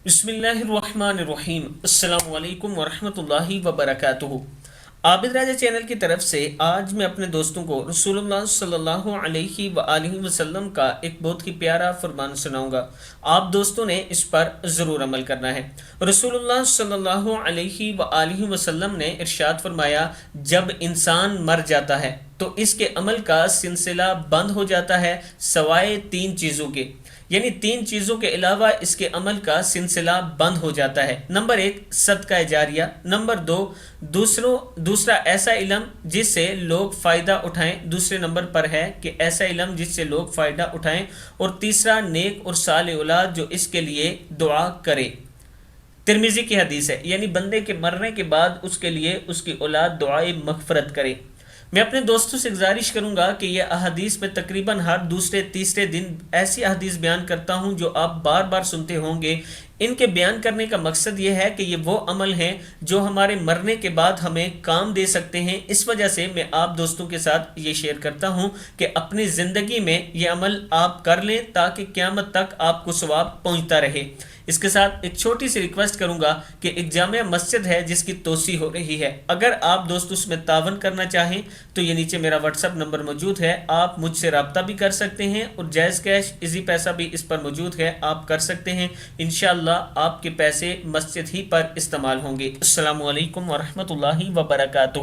बिस्मिल्लाहिर्रहमानिर्रहीम। अस्सलामु अलैकुम वरहमतुल्लाहि वबरकातुहू। आबिद राजा चैनल की तरफ से आज मैं अपने दोस्तों को रसूलुल्लाह सल्लल्लाहु अलैहि वआलिहि वसल्लम का एक बहुत ही प्यारा फरमान सुनाऊंगा। आप दोस्तों ने इस पर ज़रूर अमल करना है। रसूलुल्लाह सल्लल्लाहु अलैहि वआलिहि वसल्लम ने इरशाद फरमाया, जब इंसान मर जाता है तो इसके अमल का सिलसिला बंद हो जाता है सवाए तीन चीज़ों के, यानी तीन चीज़ों के अलावा इसके अमल का सिलसिला बंद हो जाता है। नंबर एक, सदका जारिया। नंबर दो, दूसरा ऐसा इल्म जिससे लोग फ़ायदा उठाएं। दूसरे नंबर पर है कि ऐसा इल्म जिससे लोग फ़ायदा उठाएं। और तीसरा, नेक और साले औलाद जो इसके लिए दुआ करे। तिरमिज़ी की हदीस है, यानी बंदे के मरने के बाद उसके लिए उसकी औलाद दुआए मग़फ़िरत करे। मैं अपने दोस्तों से गुजारिश करूंगा कि यह अहादीस में तकरीबन हर दूसरे तीसरे दिन ऐसी अहादीस बयान करता हूं जो आप बार बार सुनते होंगे। इनके बयान करने का मकसद ये है कि ये वो अमल हैं जो हमारे मरने के बाद हमें काम दे सकते हैं। इस वजह से मैं आप दोस्तों के साथ ये शेयर करता हूं कि अपनी ज़िंदगी में ये अमल आप कर लें ताकि क़यामत तक आपको सवाब पहुंचता रहे। इसके साथ एक छोटी सी रिक्वेस्ट करूंगा कि एक जामिया मस्जिद है जिसकी तोसी हो रही है, अगर आप दोस्त उसमें तावन करना चाहें तो ये नीचे मेरा व्हाट्सअप नंबर मौजूद है, आप मुझसे रब्ता भी कर सकते हैं और जायज़ कैश इजी पैसा भी इस पर मौजूद है, आप कर सकते हैं। इंशाअल्लाह आपके पैसे मस्जिद ही पर इस्तेमाल होंगे। अस्सलामु अलैकुम वरहमतुल्लाहि वबरकातुहू।